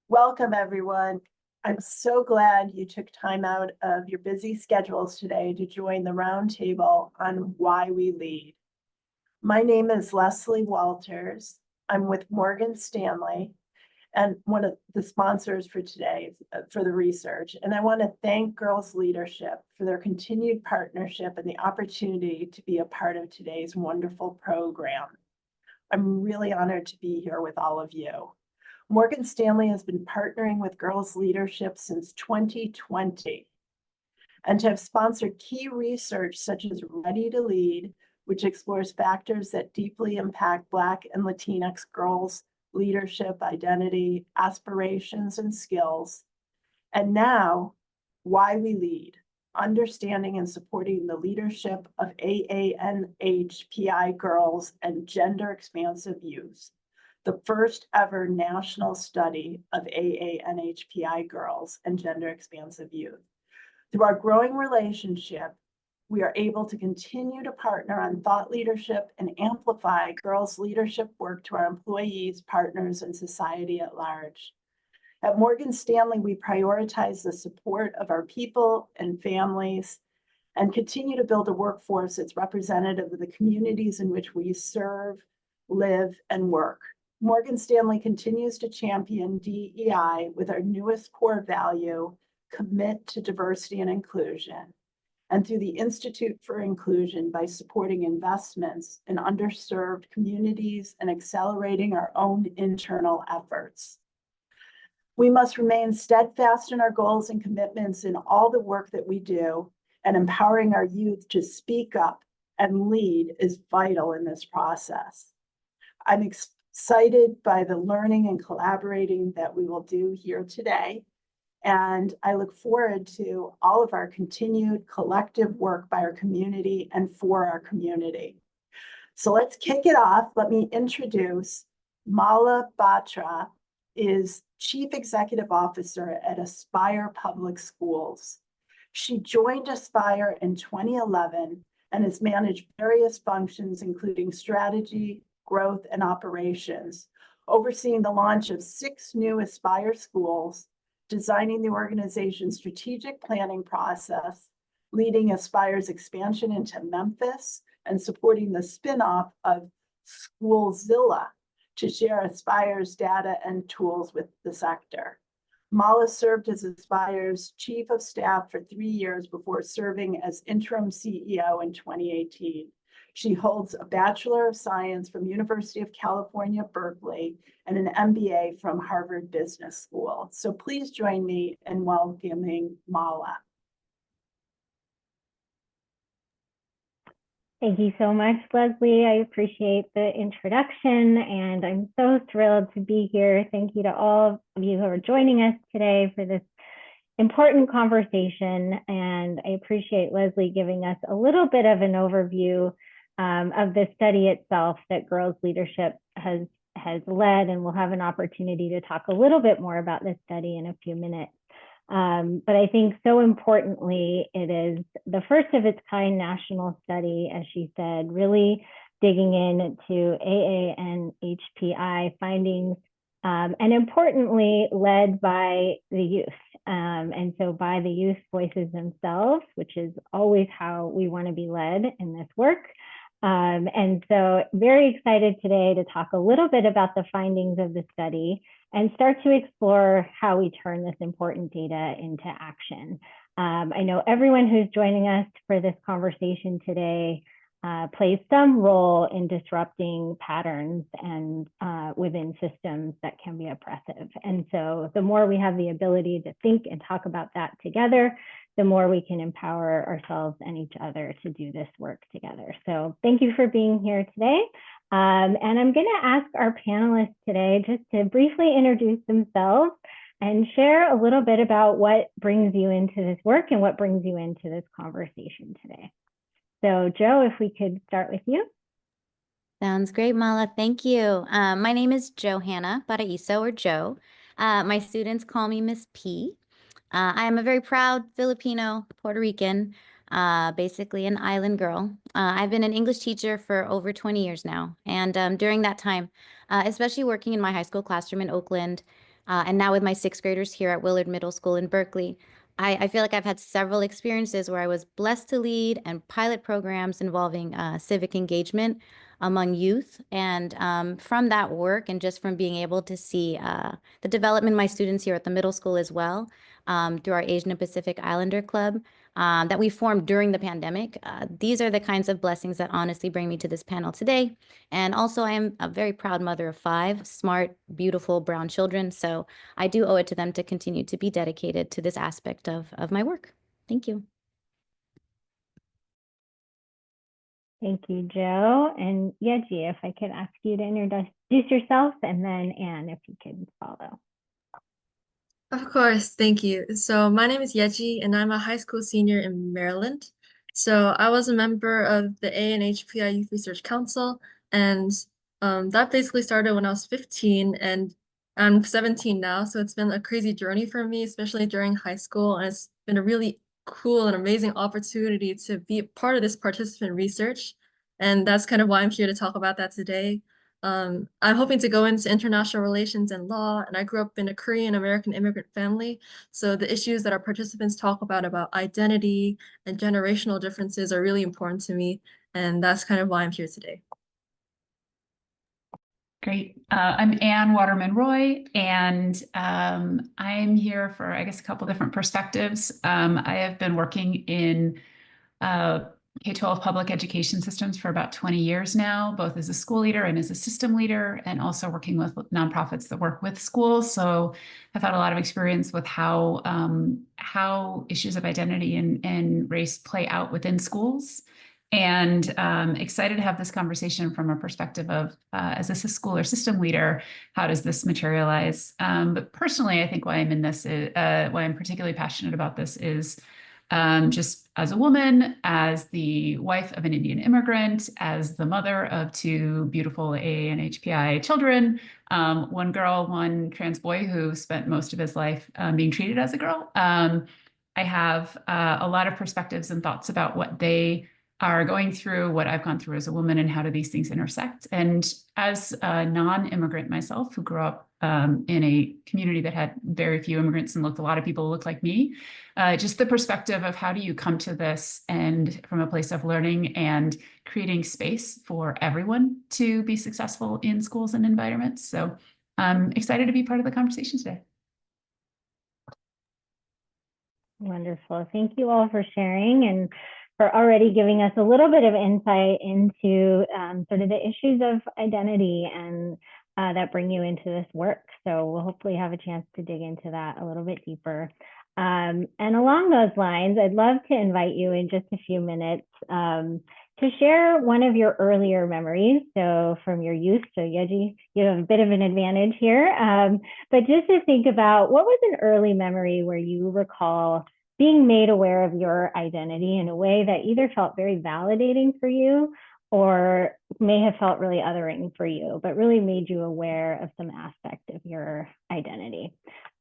Welcome, everyone. I'm so glad you took time out of your busy schedules today to join the roundtable on why we lead. My name is Leslie Walters. I'm with Morgan Stanley and one of the sponsors for today for the research. And I want to thank Girls Leadership for their continued partnership and the opportunity to be a part of today's wonderful program. I'm really honored to be here with all of you. Morgan Stanley has been partnering with Girls Leadership since 2020 and to have sponsored key research such as Ready to Lead, which explores factors that deeply impact Black and Latinx girls' leadership, identity, aspirations, and skills. And now, Why We Lead, understanding and supporting the leadership of AANHPI girls and gender expansive youth, the first ever national study of AANHPI girls and gender expansive youth. Through our growing relationship, we are able to continue to partner on thought leadership and amplify girls' leadership work to our employees, partners, and society at large. At Morgan Stanley, we prioritize the support of our people and families and continue to build a workforce that's representative of the communities in which we serve, live, and work. Morgan Stanley continues to champion DEI with our newest core value, commit to diversity and inclusion, and through the Institute for Inclusion by supporting investments in underserved communities and accelerating our own internal efforts. We must remain steadfast in our goals and commitments in all the work that we do, and empowering our youth to speak up and lead is vital in this process. I'm excited by the learning and collaborating that we will do here today. And I look forward to all of our continued collective work by our community and for our community. So let's kick it off. Let me introduce Mala Batra, is Chief Executive Officer at Aspire Public Schools. She joined Aspire in 2011 and has managed various functions, including strategy, growth, and operations, overseeing the launch of 6 new Aspire schools, designing the organization's strategic planning process, leading Aspire's expansion into Memphis, and supporting the spinoff of Schoolzilla to share Aspire's data and tools with the sector. Mala served as Aspire's Chief of Staff for 3 years before serving as interim CEO in 2018. She holds a Bachelor of Science from University of California, Berkeley, and an MBA from Harvard Business School. So please join me in welcoming Mala. Thank you so much, Leslie. I appreciate the introduction, and I'm so thrilled to be here. Thank you to all of you who are joining us today for this important conversation. And I appreciate Leslie giving us a little bit of an overview of the study itself that Girls Leadership has led, and we'll have an opportunity to talk a little bit more about this study in a few minutes. But I think so importantly, it is the first of its kind national study, as she said, really digging into AANHPI findings, and importantly, led by the youth. And so by the youth voices themselves, which is always how we want to be led in this work. And so very excited today to talk a little bit about the findings of the study and start to explore how we turn this important data into action. I know everyone who's joining us for this conversation today plays some role in disrupting patterns and within systems that can be oppressive. And so the more we have the ability to think and talk about that together, the more we can empower ourselves and each other to do this work together. So thank you for being here today. And I'm going to ask our panelists today just to briefly introduce themselves and share a little bit about what brings you into this work and what brings you into this conversation today. So Joe, if we could start with you. Sounds great, Mala. Thank you. My name is Johanna Paraiso, or Jo. My students call me Miss P. I am a very proud Filipino Puerto Rican, basically an island girl. I've been an English teacher for over 20 years now. And during that time, especially working in my high school classroom in Oakland, and now with my sixth graders here at Willard Middle School in Berkeley, I feel like I've had several experiences where I was blessed to lead and pilot programs involving civic engagement among youth. And from that work and just from being able to see the development of my students here at the middle school as well, through our Asian and Pacific Islander Club that we formed during the pandemic. These are the kinds of blessings that honestly bring me to this panel today. And also, I am a very proud mother of 5 smart, beautiful brown children. So I do owe it to them to continue to be dedicated to this aspect of my work. Thank you. Thank you, Joe. And Yeji, if I could ask you to introduce yourself, and then Anne, if you could follow. Of course, thank you. So my name is Yeji, and I'm a high school senior in Maryland. So I was a member of the ANHPI Youth Research Council, and that basically started when I was 15, and I'm 17 now. So it's been a crazy journey for me, especially during high school, and it's been a really cool and amazing opportunity to be a part of this participant research. And that's kind of why I'm here to talk about that today. I'm hoping to go into international relations and law, and I grew up in a Korean American immigrant family. So the issues that our participants talk about identity and generational differences are really important to me. And that's kind of why I'm here today. Great. I'm Anne Waterman-Roy, and I'm here for, I guess, a couple different perspectives. I have been working in K-12 public education systems for about 20 years now, both as a school leader and as a system leader, and also working with nonprofits that work with schools. So I've had a lot of experience with how issues of identity and race play out within schools. And excited to have this conversation from a perspective of, as a school or system leader, how does this materialize? But personally, I think why I'm in this, why I'm particularly passionate about this is just as a woman, as the wife of an Indian immigrant, as the mother of 2 beautiful AA and HPI children, 1 girl, 1 trans boy who spent most of his life being treated as a girl. I have a lot of perspectives and thoughts about what they are going through, what I've gone through as a woman, and how do these things intersect. And as a non-immigrant myself, who grew up in a community that had very few immigrants and a lot of people who looked like me, just the perspective of how do you come to this and from a place of learning and creating space for everyone to be successful in schools and environments. So I'm excited to be part of the conversation today. Wonderful. Thank you all for sharing and for already giving us a little bit of insight into sort of the issues of identity and that bring you into this work. So we'll hopefully have a chance to dig into that a little bit deeper. And along those lines, I'd love to invite you in just a few minutes to share one of your earlier memories. So from your youth, so Yeji, you have a bit of an advantage here, but just to think about what was an early memory where you recall being made aware of your identity in a way that either felt very validating for you or may have felt really othering for you, but really made you aware of some aspect of your identity.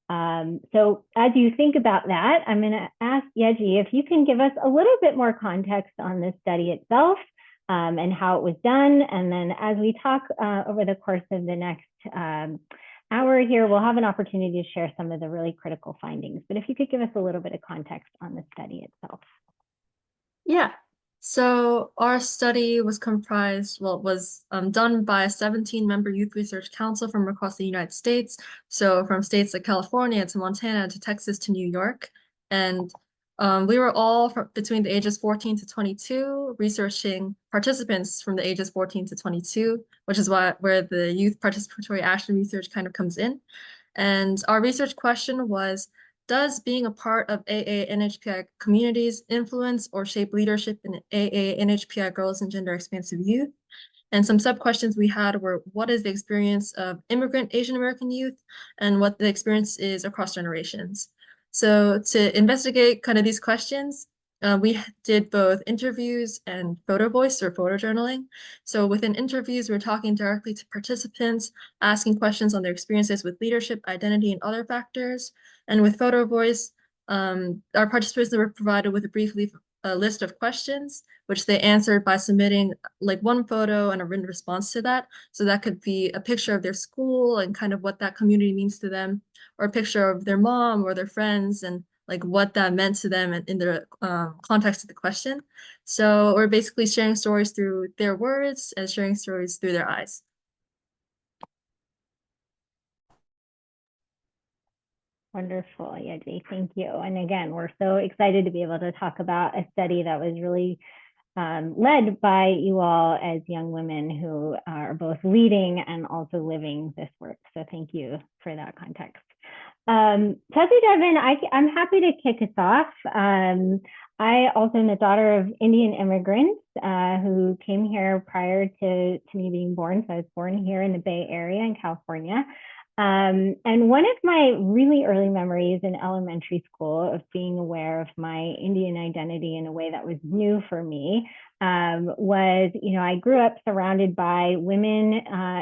So as you think about that, I'm going to ask Yeji if you can give us a little bit more context on this study itself and how it was done. And then as we talk over the course of the next hour here, we'll have an opportunity to share some of the really critical findings. But if you could give us a little bit of context on the study itself. Yeah. So our study was comprised, well, it was done by a 17-member youth research council from across the United States. So from states like California to Montana to Texas to New York. And we were all between the ages 14 to 22, researching participants from the ages 14 to 22, which is where the youth participatory action research kind of comes in. And our research question was, does being a part of AA NHPI communities influence or shape leadership in AA NHPI girls and gender expansive youth? And some sub-questions we had were, what is the experience of immigrant Asian American youth and what the experience is across generations? So to investigate kind of these questions, we did both interviews and photo voice or photojournaling. So within interviews, we're talking directly to participants, asking questions on their experiences with leadership, identity, and other factors. And with photo voice, our participants were provided with a brief a list of questions, which they answered by submitting like one photo and a written response to that. So that could be a picture of their school and kind of what that community means to them, or a picture of their mom or their friends and like what that meant to them in the context of the question. So we're basically sharing stories through their words and sharing stories through their eyes. Wonderful, Yeji. Thank you. And again, we're so excited to be able to talk about a study that was really led by you all as young women who are both leading and also living this work. So thank you for that context. Tessy Devin, I'm happy to kick us off. I also am the daughter of Indian immigrants who came here prior to me being born. So I was born here in the Bay Area in California. And one of my really early memories in elementary school of being aware of my Indian identity in a way that was new for me was, I grew up surrounded by women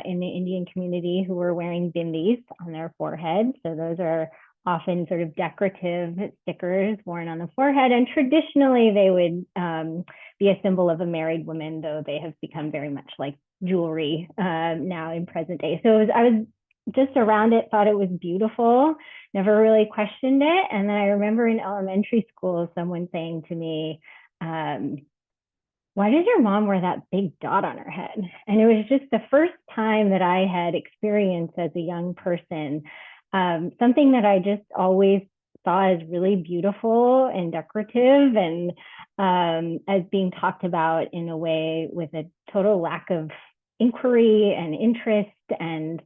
in the Indian community who were wearing bindis on their forehead. So those are often sort of decorative stickers worn on the forehead. And traditionally, they would be a symbol of a married woman, though they have become very much like jewelry now in present day. So I was just around it, thought it was beautiful, never really questioned it. And then I remember in elementary school, someone saying to me, why does your mom wear that big dot on her head? And it was just the first time that I had experienced as a young person, something that I just always saw as really beautiful and decorative and as being talked about in a way with a total lack of inquiry and interest and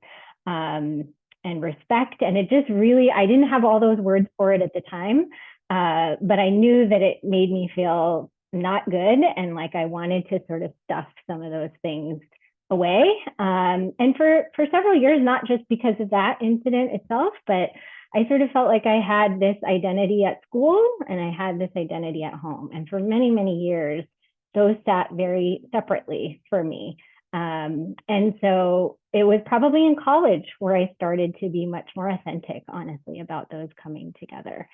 respect. And it just really, I didn't have all those words for it at the time, but I knew that it made me feel not good and like I wanted to sort of stuff some of those things away. And for several years, not just because of that incident itself, but I sort of felt like I had this identity at school and I had this identity at home. And for many, many years, those sat very separately for me. And so it was probably in college where I started to be much more authentic, honestly, about those coming together.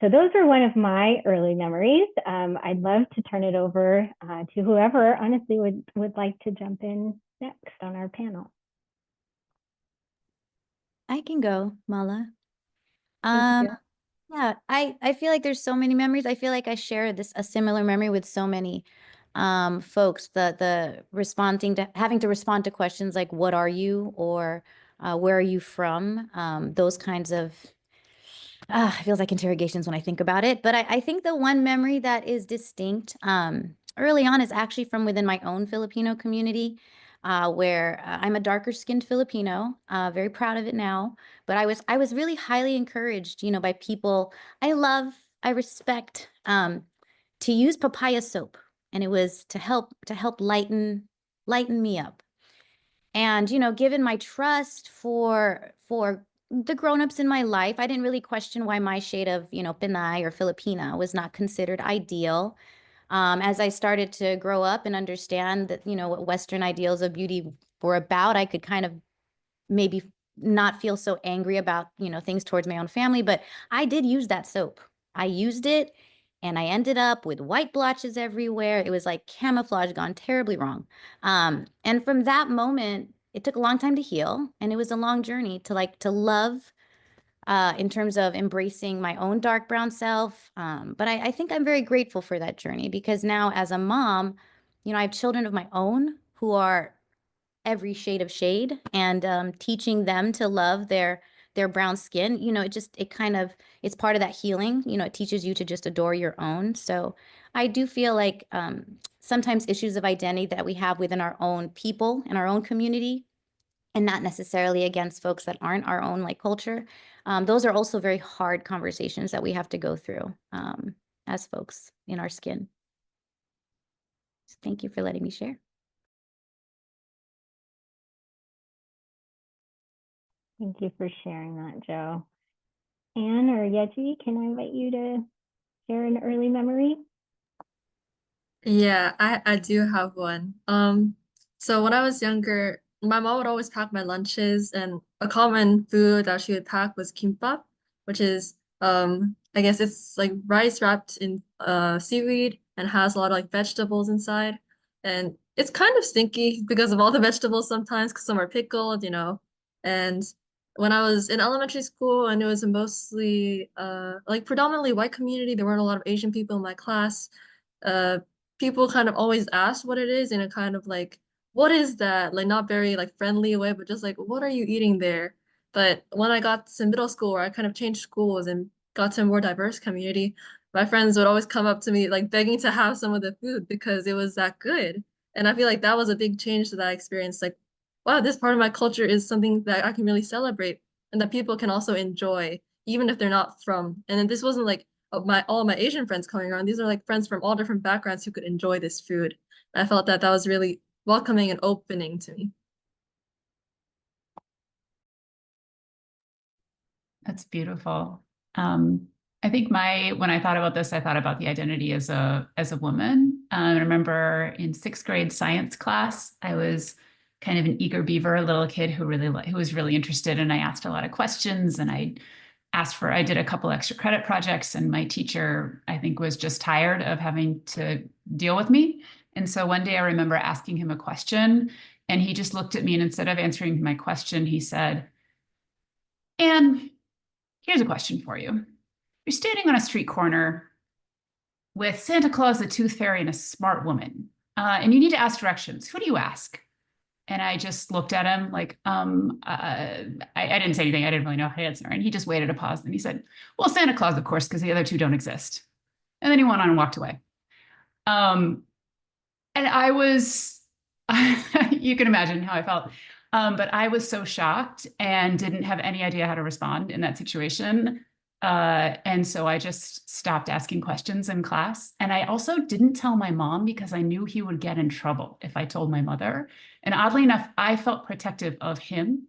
So those are one of my early memories. I'd love to turn it over to whoever honestly would like to jump in next on our panel. I can go, Mala. Thank you. Yeah, I feel like there's so many memories. I feel like I share a similar memory with so many folks. The responding to having to respond to questions like "What are you?" or "Where are you from?" Those kinds of it feels like interrogations when I think about it. But I think the one memory that is distinct early on is actually from within my own Filipino community, where I'm a darker skinned Filipino, very proud of it now. But I was really highly encouraged, by people I respect, to use papaya soap, and it was to help lighten me up. And, given my trust for the grown-ups in my life, I didn't really question why my shade of, Pinay or Filipina was not considered ideal. As I started to grow up and understand that, what Western ideals of beauty were about, I could kind of maybe not feel so angry about, things towards my own family, but I did use that soap. I used it and I ended up with white blotches everywhere. It was like camouflage gone terribly wrong. And from that moment, it took a long time to heal, and it was a long journey to love in terms of embracing my own dark brown self. But I think I'm very grateful for that journey because now as a mom, I have children of my own who are every shade of shade, and teaching them to love their brown skin, it's part of that healing. It teaches you to just adore your own. So I do feel like sometimes issues of identity that we have within our own people and our own community, and not necessarily against folks that aren't our own like culture, those are also very hard conversations that we have to go through as folks in our skin. So thank you for letting me share. Thank you for sharing that, Joe. Anne or Yeji, can I invite you to share an early memory? Yeah, I do have one. So when I was younger, my mom would always pack my lunches, and a common food that she would pack was kimbap, which is I guess it's like rice wrapped in seaweed and has a lot of like vegetables inside. And it's kind of stinky because of all the vegetables sometimes, because some are pickled, you know. And when I was in elementary school and it was a mostly like predominantly white community, there weren't a lot of Asian people in my class. Uh People kind of always asked what it is in a kind of like, what is that? Like not very like friendly way, but just like, what are you eating there? But when I got to middle school where I kind of changed schools and got to a more diverse community, my friends would always come up to me like begging to have some of the food because it was that good. And I feel like that was a big change to that experience. Like, wow, this part of my culture is something that I can really celebrate and that people can also enjoy, even if they're not from. And then this wasn't like my all my Asian friends coming around. These are like friends from all different backgrounds who could enjoy this food. And I felt that that was really welcoming and opening to me. That's beautiful. I think when I thought about this, I thought about the identity as a woman. I remember in 6th grade science class, I was kind of an eager beaver, a little kid who who was really interested, and I asked a lot of questions, and I did a couple extra credit projects, and my teacher, I think, was just tired of having to deal with me. And so one day I remember asking him a question, and he just looked at me, and instead of answering my question, he said, "Anne, here's a question for you. You're standing on a street corner with Santa Claus, the Tooth Fairy, and a smart woman, and you need to ask directions. Who do you ask?" And I just looked at him like, I didn't say anything. I didn't really know how to answer. And he just waited a pause. And he said, "Well, Santa Claus, of course, because the other two don't exist." And then he went on and walked away. And I was, you can imagine how I felt. But I was so shocked and didn't have any idea how to respond in that situation. And so I just stopped asking questions in class. And I also didn't tell my mom because I knew he would get in trouble if I told my mother. And oddly enough, I felt protective of him.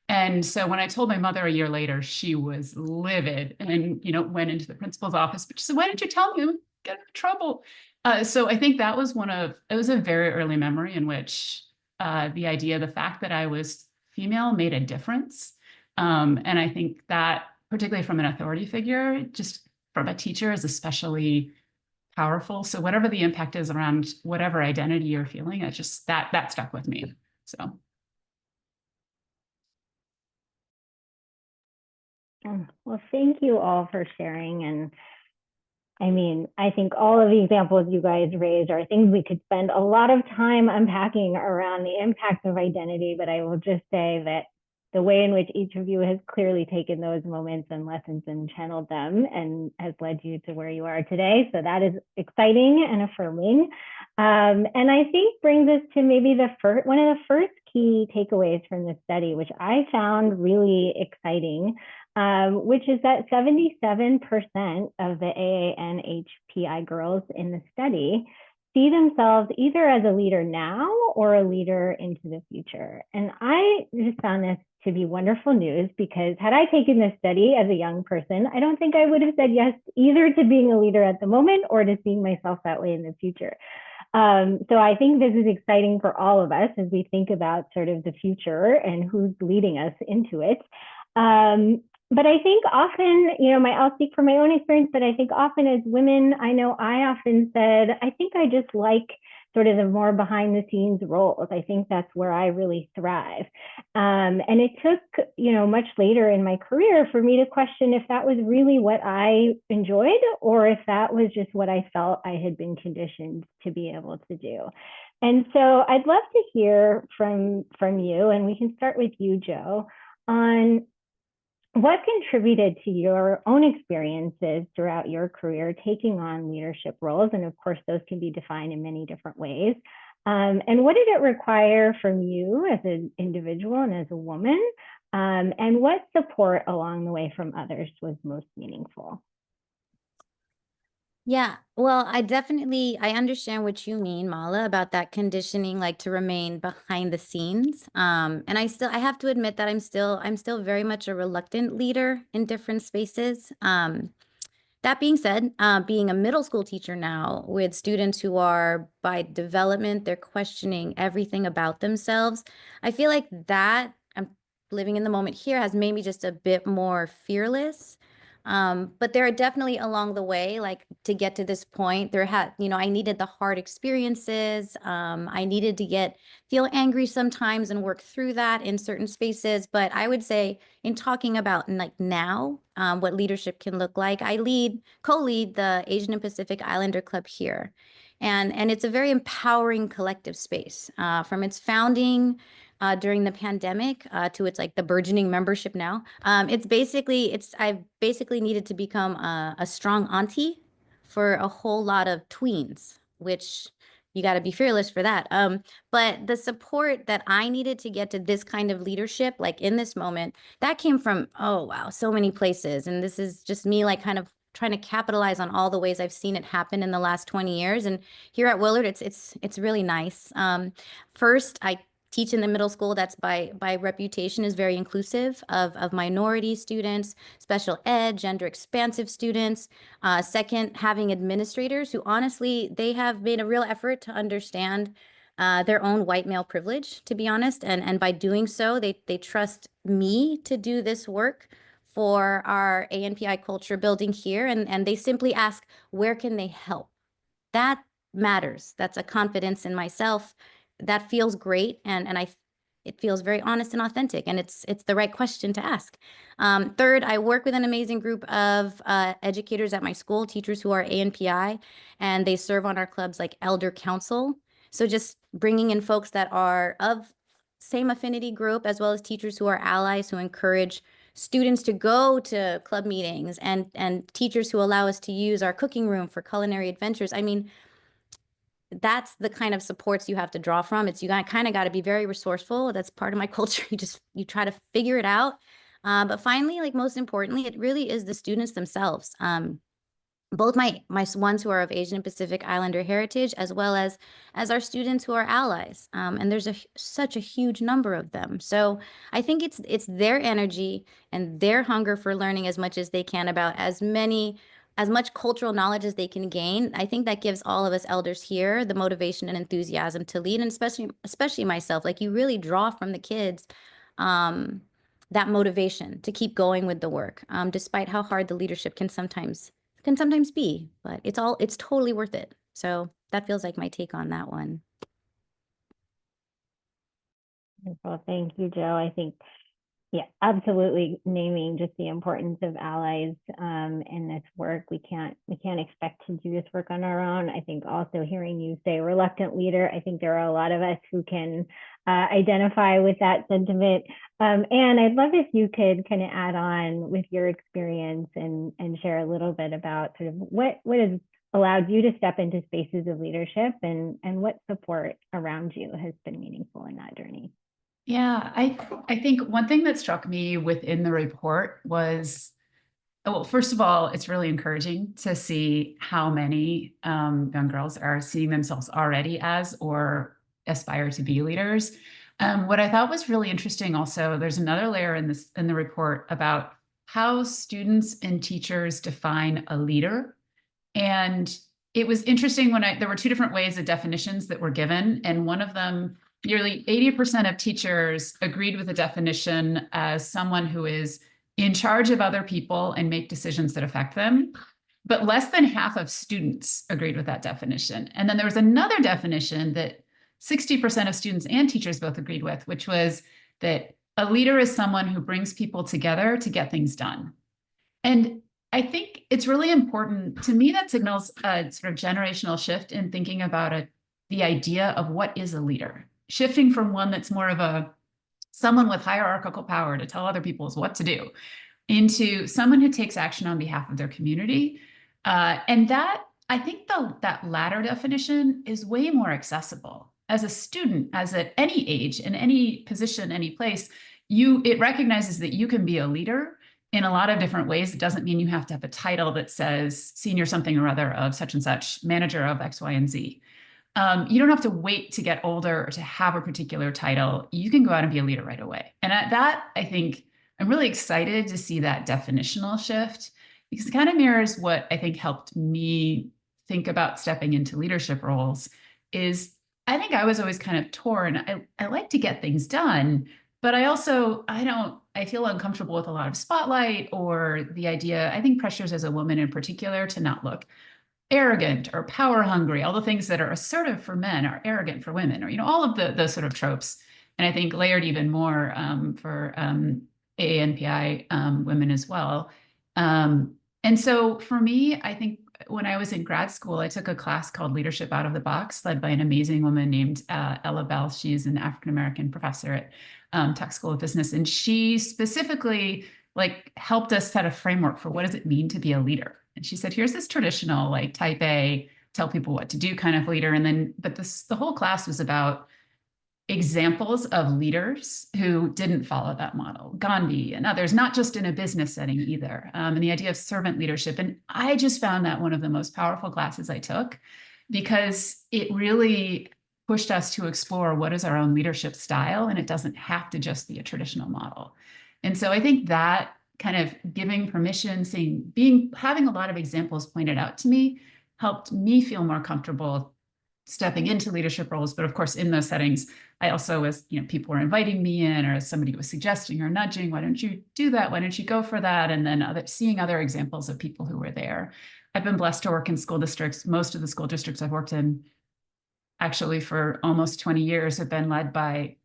And so when I told my mother a year later, she was livid and, went into the principal's office, but she said, "Why didn't you tell me? I'm get in trouble." So I think that was it was a very early memory in which the fact that I was female made a difference. And I think that particularly from an authority figure, just from a teacher, is especially powerful. So whatever the impact is around whatever identity you're feeling, it just that stuck with me. So. Well, thank you all for sharing. And I mean, I think all of the examples you guys raised are things we could spend a lot of time unpacking around the impact of identity, but I will just say that the way in which each of you has clearly taken those moments and lessons and channeled them and has led you to where you are today. So that is exciting and affirming. And I think brings us to maybe one of the first key takeaways from this study, which I found really exciting, which is that 77% of the AANHPI girls in the study see themselves either as a leader now or a leader into the future. And I just found this to be wonderful news because had I taken this study as a young person, I don't think I would have said yes either to being a leader at the moment or to seeing myself that way in the future. So I think this is exciting for all of us as we think about sort of the future and who's leading us into it. But I think often, I'll speak from my own experience, but I think often as women, I know I often said, I think I just like sort of the more behind the scenes roles. I think that's where I really thrive. And it took, much later in my career for me to question if that was really what I enjoyed or if that was just what I felt I had been conditioned to be able to do. And so I'd love to hear from you, and we can start with you, Joe, on what contributed to your own experiences throughout your career taking on leadership roles? And of course, those can be defined in many different ways. And what did it require from you as an individual and as a woman? And what support along the way from others was most meaningful? Yeah, well, I understand what you mean, Mala, about that conditioning, like to remain behind the scenes. And I have to admit that I'm still very much a reluctant leader in different spaces. That being said, being a middle school teacher now with students who are by development, they're questioning everything about themselves. I feel like that I'm living in the moment here has made me just a bit more fearless. But there are definitely along the way, like to get to this point, I needed the hard experiences. I needed to feel angry sometimes and work through that in certain spaces. But I would say in talking about like now, what leadership can look like, I co-lead the Asian and Pacific Islander Club here. And it's a very empowering collective space. From its founding during the pandemic to its like the burgeoning membership now. I've basically needed to become a strong auntie for a whole lot of tweens, which you got to be fearless for that. But the support that I needed to get to this kind of leadership, like in this moment, that came from, oh, wow, so many places. And this is just me like kind of trying to capitalize on all the ways I've seen it happen in the last 20 years. And here at Willard, it's really nice. First, I teach in the middle school that's by reputation is very inclusive of minority students, special ed, gender expansive students. Second, having administrators who honestly, they have made a real effort to understand their own white male privilege, to be honest. And by doing so, they trust me to do this work for our ANPI culture building here. And they simply ask, where can they help? That matters. That's a confidence in myself. That feels great. And it feels very honest and authentic. And it's the right question to ask. Third, I work with an amazing group of educators at my school, teachers who are ANPI, and they serve on our clubs like Elder Council. So just bringing in folks that are of same affinity group, as well as teachers who are allies who encourage students to go to club meetings and teachers who allow us to use our cooking room for culinary adventures. I mean, that's the kind of supports you have to draw from. You kind of got to be very resourceful. That's part of my culture. You try to figure it out. But finally, like most importantly, it really is the students themselves. Both my ones who are of Asian and Pacific Islander heritage, as well as our students who are allies. And there's such a huge number of them. So I think it's their energy and their hunger for learning as much as they can about as much cultural knowledge as they can gain. I think that gives all of us elders here the motivation and enthusiasm to lead, and especially myself. Like you really draw from the kids that motivation to keep going with the work, despite how hard the leadership can sometimes be, but it's totally worth it. So that feels like my take on that one. Wonderful. Thank you, Joe. I think, yeah, absolutely naming just the importance of allies in this work. We can't expect to do this work on our own. I think also hearing you say reluctant leader, I think there are a lot of us who can identify with that sentiment. And I'd love if you could kind of add on with your experience and share a little bit about sort of what has allowed you to step into spaces of leadership and what support around you has been meaningful in that journey. Yeah, I think one thing that struck me within the report was, well, first of all, it's really encouraging to see how many young girls are seeing themselves already as or aspire to be leaders. What I thought was really interesting also, there's another layer in the report about how students and teachers define a leader. And it was interesting there were two different ways of definitions that were given, and one of them, nearly 80% of teachers agreed with the definition as someone who is in charge of other people and make decisions that affect them. But less than half of students agreed with that definition. And then there was another definition that 60% of students and teachers both agreed with, which was that a leader is someone who brings people together to get things done. And I think it's really important to me. That signals a sort of generational shift in thinking about the idea of what is a leader, shifting from one that's more of someone with hierarchical power to tell other people what to do, into someone who takes action on behalf of their community. And that, I think that latter definition is way more accessible. As a student, as at any age, in any position, any place, it recognizes that you can be a leader in a lot of different ways. It doesn't mean you have to have a title that says senior something or other of such and such, manager of X, Y, and Z. You don't have to wait to get older or to have a particular title. You can go out and be a leader right away. And at that, I think I'm really excited to see that definitional shift, because it kind of mirrors what I think helped me think about stepping into leadership roles. Is I think I was always kind of torn. I like to get things done, But I feel uncomfortable with a lot of spotlight or the idea, I think pressures as a woman in particular to not look arrogant or power hungry. All the things that are assertive for men are arrogant for women, or, all of those sort of tropes. And I think layered even more for AANPI women as well. And so for me, I think when I was in grad school, I took a class called Leadership Out of the Box, led by an amazing woman named Ella Bell. She's an African-American professor at Tech School of Business. And she specifically helped us set a framework for what does it mean to be a leader. And she said, here's this traditional type A, tell people what to do kind of leader. And then, but the whole class was about examples of leaders who didn't follow that model, Gandhi and others, not just in a business setting either, and the idea of servant leadership. And I just found that one of the most powerful classes I took, because it really pushed us to explore what is our own leadership style, and it doesn't have to just be a traditional model. And so I think that kind of giving permission, having a lot of examples pointed out to me helped me feel more comfortable stepping into leadership roles. But of course, in those settings, I also, as people were inviting me in, or as somebody was suggesting or nudging, why don't you do that? Why don't you go for that? And then seeing other examples of people who were there. I've been blessed to work in school districts. Most of the school districts I've worked in, actually for almost 20 years, have been led by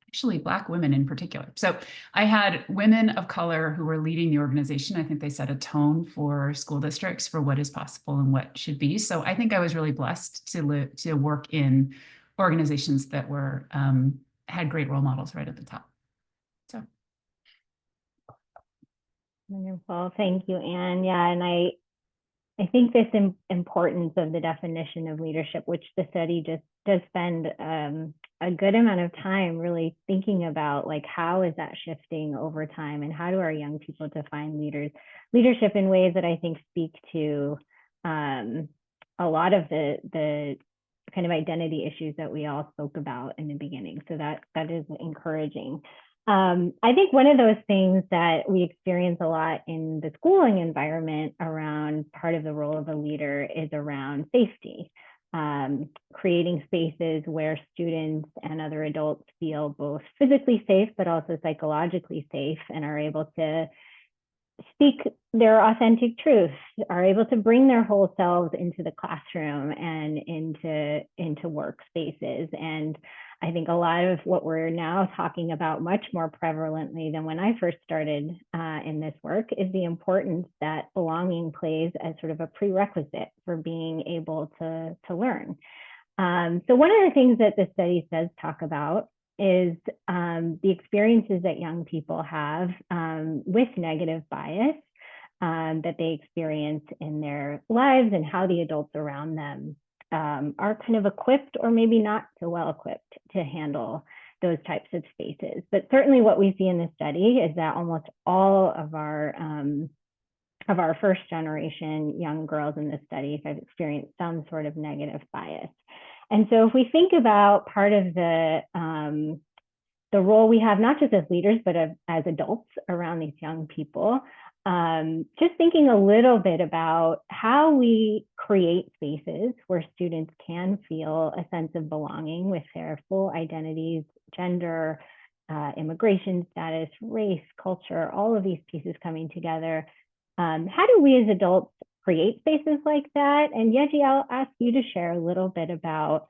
actually Black women in particular. So I had women of color who were leading the organization. I think they set a tone for school districts for what is possible and what should be. So I think I was really blessed to work in organizations that had great role models right at the top. So. Wonderful. Thank you, Anne. Yeah, and I think this importance of the definition of leadership, which the study just does spend a good amount of time really thinking about, how is that shifting over time, and how do our young people define leadership in ways that I think speak to a lot of the kind of identity issues that we all spoke about in the beginning. So that is encouraging. I think one of those things that we experience a lot in the schooling environment around part of the role of a leader is around safety, creating spaces where students and other adults feel both physically safe, but also psychologically safe, and are able to speak their authentic truth, are able to bring their whole selves into the classroom and into workspaces. And I think a lot of what we're now talking about much more prevalently than when I first started in this work is the importance that belonging plays as sort of a prerequisite for being able to learn. So one of the things that the study does talk about is the experiences that young people have with negative bias that they experience in their lives, and how the adults around them are kind of equipped, or maybe not so well equipped, to handle those types of spaces. But certainly what we see in the study is that almost all of our first generation young girls in this study have experienced some sort of negative bias. And so if we think about part of the role we have, not just as leaders, but as adults around these young people, just thinking a little bit about how we create spaces where students can feel a sense of belonging with their full identities, gender, immigration status, race, culture, all of these pieces coming together. How do we as adults create spaces like that? And Yeji, I'll ask you to share a little bit about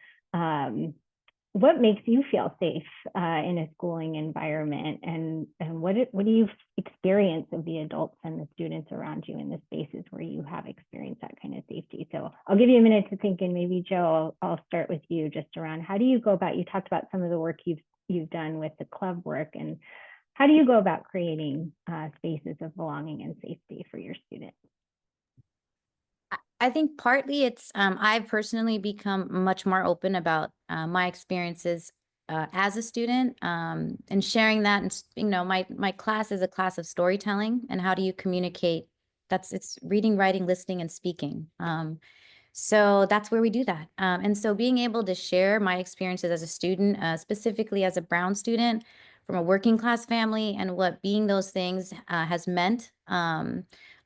what makes you feel safe in a schooling environment, and what do you experience of the adults and the students around you in the spaces where you have experienced that kind of safety? So I'll give you a minute to think, and maybe Joe, I'll start with you just around how do you go about, you talked about some of the work you've done with the club work, and how do you go about creating spaces of belonging and safety for your students? I think partly it's I've personally become much more open about my experiences as a student, and sharing that. And my class is a class of storytelling, and how do you communicate? It's reading, writing, listening, and speaking. So that's where we do that. And so being able to share my experiences as a student, specifically as a Brown student, from a working class family and what being those things has meant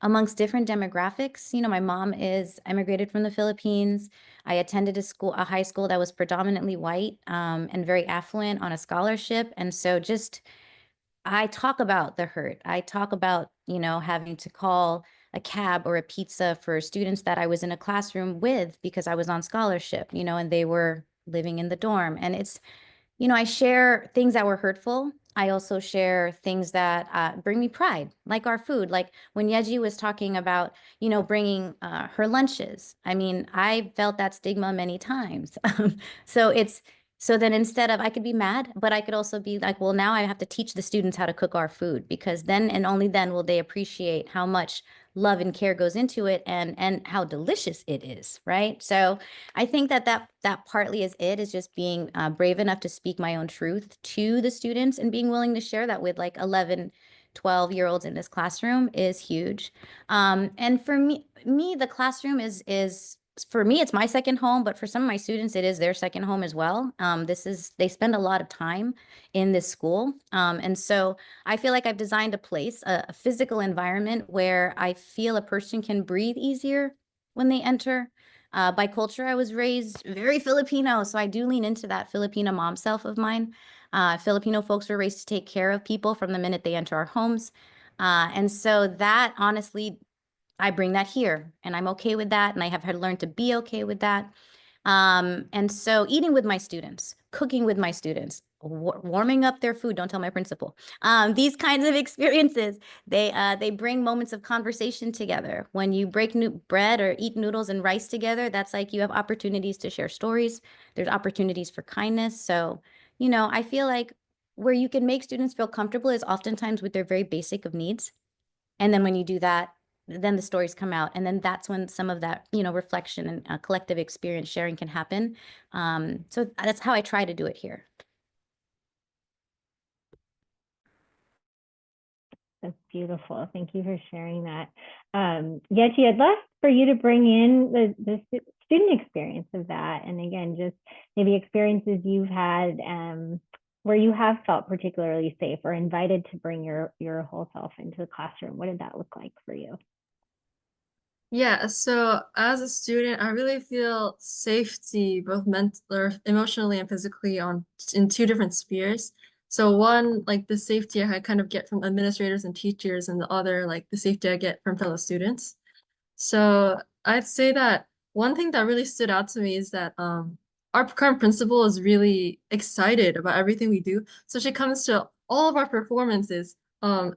amongst different demographics. You know, my mom is immigrated from the Philippines. I attended a high school that was predominantly white and very affluent on a scholarship. And so just I talk about the hurt. I talk about, you know, having to call a cab or a pizza for students that I was in a classroom with because I was on scholarship, you know, and they were living in the dorm. And it's, you know, I share things that were hurtful. I also share things that bring me pride, like our food. Like when Yeji was talking about, you know, bringing her lunches. I mean, I felt that stigma many times. So it's, so then instead of, I could be mad, but I could also be like, well, now I have to teach the students how to cook our food, because then and only then will they appreciate how much love and care goes into it and how delicious it is, right? So I think that partly is just being brave enough to speak my own truth to the students and being willing to share that with like 11, 12-year-olds in this classroom is huge. And for me, the classroom is for me, it's my second home, but for some of my students, it is their second home as well. They spend a lot of time in this school. And so I feel like I've designed a place, a physical environment where I feel a person can breathe easier when they enter. By culture, I was raised very Filipino, so I do lean into that Filipino mom self of mine. Filipino folks were raised to take care of people from the minute they enter our homes. And so that honestly, I bring that here and I'm okay with that. And I have had learned to be okay with that. And so eating with my students, cooking with my students, warming up their food, don't tell my principal. These kinds of experiences, they bring moments of conversation together. When you break bread or eat noodles and rice together, that's like you have opportunities to share stories. There's opportunities for kindness. So, you know, I feel like where you can make students feel comfortable is oftentimes with their very basic of needs. And then when you do that, then the stories come out. And then that's when some of that, you know, reflection and collective experience sharing can happen. So that's how I try to do it here. That's beautiful. Thank you for sharing that. Yechi, I'd love for you to bring in the student experience of that. And again, just maybe experiences you've had where you have felt particularly safe or invited to bring your whole self into the classroom. What did that look like for you? Yeah, so as a student, I really feel safety both mental or emotionally and physically on in two different spheres. So one, like the safety I kind of get from administrators and teachers, and the other, like the safety I get from fellow students. So I'd say that one thing that really stood out to me is that our current principal is really excited about everything we do. So she comes to all of our performances,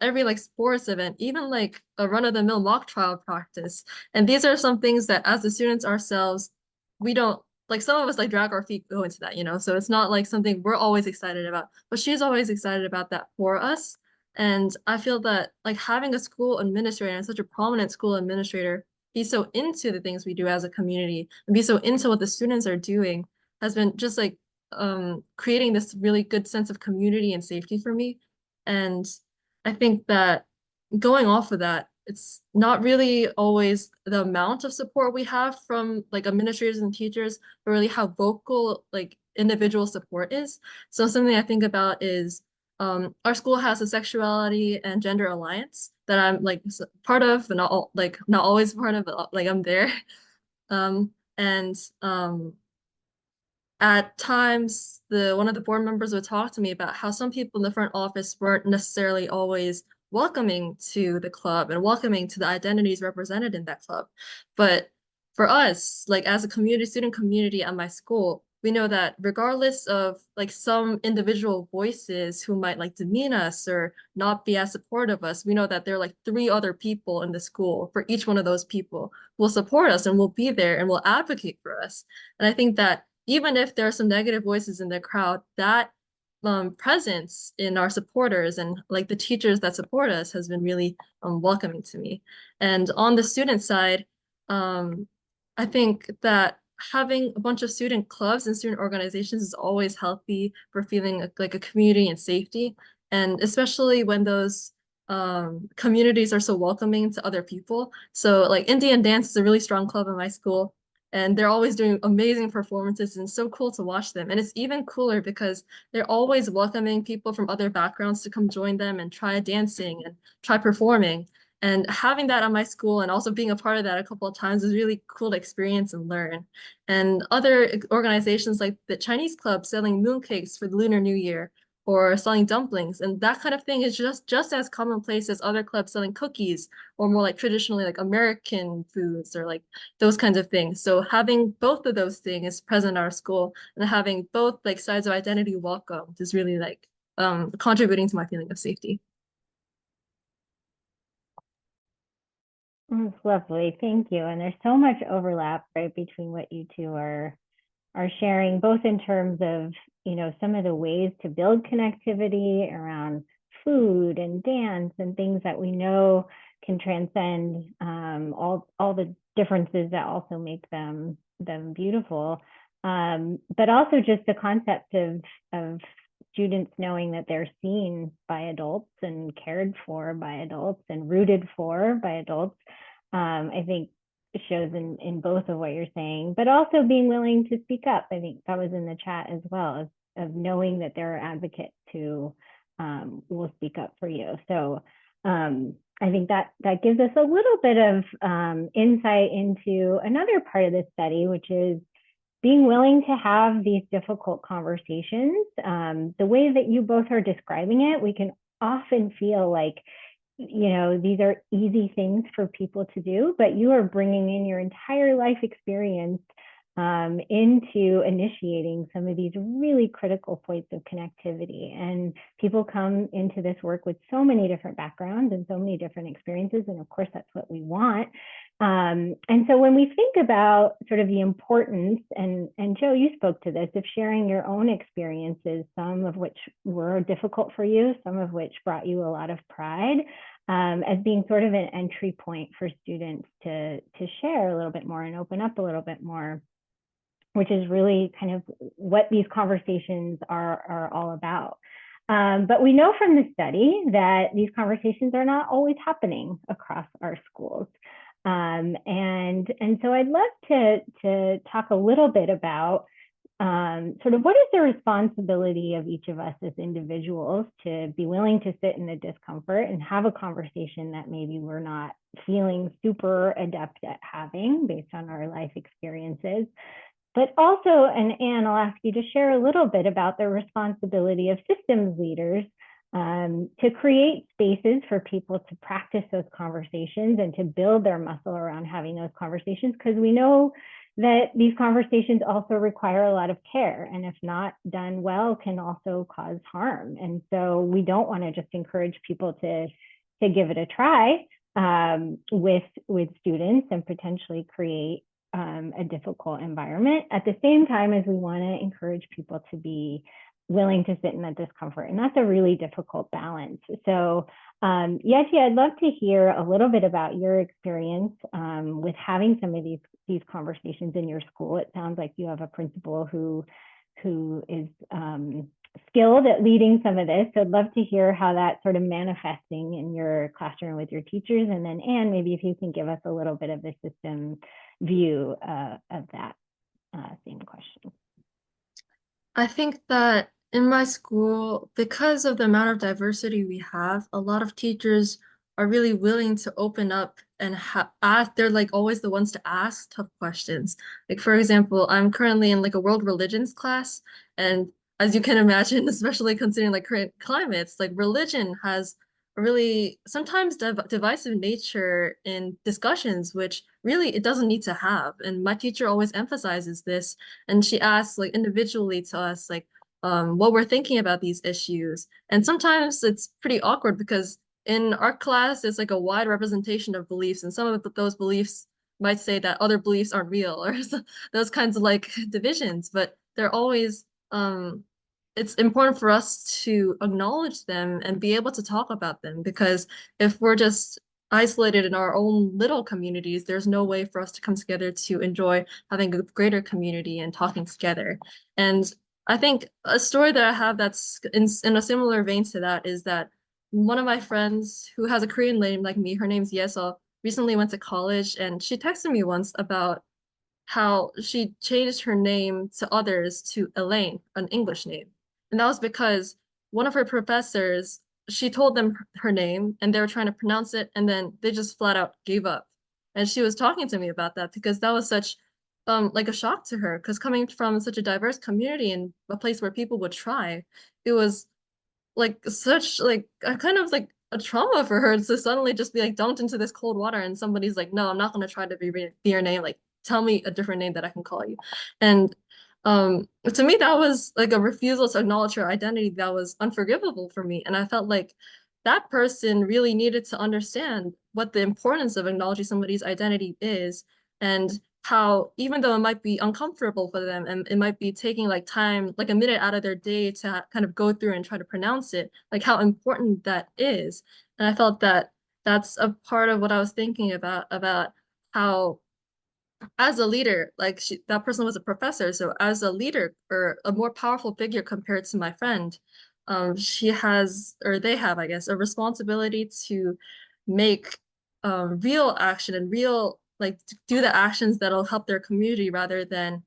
every like sports event, even like a run-of-the-mill mock trial practice. And these are some things that as the students ourselves, we don't like some of us like drag our feet go into that, you know. So it's not like something we're always excited about, but she's always excited about that for us. And I feel that like having a school administrator and such a prominent school administrator be so into the things we do as a community and be so into what the students are doing has been just like creating this really good sense of community and safety for me. And I think that going off of that, it's not really always the amount of support we have from like administrators and teachers, but really how vocal like individual support is. So something I think about is our school has a sexuality and gender alliance that I'm like part of, but not always part of, but like I'm there. And at times one of the board members would talk to me about how some people in the front office weren't necessarily always welcoming to the club and welcoming to the identities represented in that club. But for us, like as a student community at my school, we know that regardless of like some individual voices who might like demean us or not be as supportive of us, we know that there are like 3 other people in the school for each one of those people who will support us and will be there and will advocate for us. And I think that even if there are some negative voices in the crowd, that presence in our supporters and like the teachers that support us has been really welcoming to me. And on the student side, I think that having a bunch of student clubs and student organizations is always healthy for feeling like a community and safety. And especially when those communities are so welcoming to other people. So like Indian dance is a really strong club in my school. and they're always doing amazing performances and so cool to watch them. And it's even cooler because they're always welcoming people from other backgrounds to come join them and try dancing and try performing. And having that at my school and also being a part of that a couple of times is really cool to experience and learn. And other organizations like the Chinese Club selling mooncakes for the Lunar New Year or selling dumplings, and that kind of thing is just as commonplace as other clubs selling cookies or more like traditionally like American foods or like those kinds of things. So having both of those things present in our school and having both like sides of identity welcomed is really like contributing to my feeling of safety. That's lovely. Thank you. And there's so much overlap, right, between what you two are sharing, both in terms of, you know, some of the ways to build connectivity around food and dance and things that we know can transcend all the differences that also make them beautiful. But also just the concept of students knowing that they're seen by adults and cared for by adults and rooted for by adults. I think it shows in both of what you're saying, but also being willing to speak up. I think that was in the chat as well, of knowing that there are advocates who will speak up for you. So I think that gives us a little bit of insight into another part of this study, which is being willing to have these difficult conversations. The way that you both are describing it, we can often feel like, you know, these are easy things for people to do, but you are bringing in your entire life experience into initiating some of these really critical points of connectivity. And people come into this work with so many different backgrounds and so many different experiences. And of course, that's what we want. And so when we think about sort of the importance, and Joe, you spoke to this, of sharing your own experiences, some of which were difficult for you, some of which brought you a lot of pride, as being sort of an entry point for students to share a little bit more and open up a little bit more, which is really kind of what these conversations are all about. But we know from the study that these conversations are not always happening across our schools. And so I'd love to talk a little bit about sort of what is the responsibility of each of us as individuals to be willing to sit in the discomfort and have a conversation that maybe we're not feeling super adept at having based on our life experiences. But also, and Anne, I'll ask you to share a little bit about the responsibility of systems leaders to create spaces for people to practice those conversations and to build their muscle around having those conversations, because we know that these conversations also require a lot of care, and if not done well, can also cause harm. And so we don't want to just encourage people to give it a try with students and potentially create a difficult environment, at the same time as we want to encourage people to be willing to sit in that discomfort. And that's a really difficult balance. So Yeti, I'd love to hear a little bit about your experience with having some of these conversations in your school. It sounds like you have a principal who is skilled at leading some of this. So I'd love to hear how that's sort of manifesting in your classroom with your teachers. And then Anne, maybe if you can give us a little bit of the system view of that same question. I think that in my school, because of the amount of diversity we have, a lot of teachers are really willing to open up and ask. They're like always the ones to ask tough questions. Like, for example, I'm currently in like a world religions class, and as you can imagine, especially considering like current climates, like religion has a really sometimes divisive nature in discussions, which really it doesn't need to have. And my teacher always emphasizes this, and she asks like individually to us like what we're thinking about these issues. And sometimes it's pretty awkward because in our class, it's like a wide representation of beliefs, and some of those beliefs might say that other beliefs aren't real or those kinds of like divisions, but they're always it's important for us to acknowledge them and be able to talk about them, because if we're just isolated in our own little communities, there's no way for us to come together to enjoy having a greater community and talking together. And I think a story that I have that's in a similar vein to that is that one of my friends who has a Korean name like me, her name's Yeseo, recently went to college, and she texted me once about how she changed her name to others to Elaine, an English name. And that was because one of her professors, she told them her name and they were trying to pronounce it, and then they just flat out gave up. And she was talking to me about that because that was such like a shock to her, because coming from such a diverse community and a place where people would try, it was like such like a kind of like a trauma for her to suddenly just be like dunked into this cold water and somebody's like, no, I'm not going to try to be your name, like tell me a different name that I can call you. And to me that was like a refusal to acknowledge her identity that was unforgivable for me, and I felt like that person really needed to understand what the importance of acknowledging somebody's identity is, and how even though it might be uncomfortable for them and it might be taking like time, like a minute out of their day to kind of go through and try to pronounce it, like how important that is. And I felt that that's a part of what I was thinking about how as a leader, like that person was a professor, so as a leader or a more powerful figure compared to my friend, she has, or they have, I guess, a responsibility to make real action and real, like do the actions that'll help their community rather than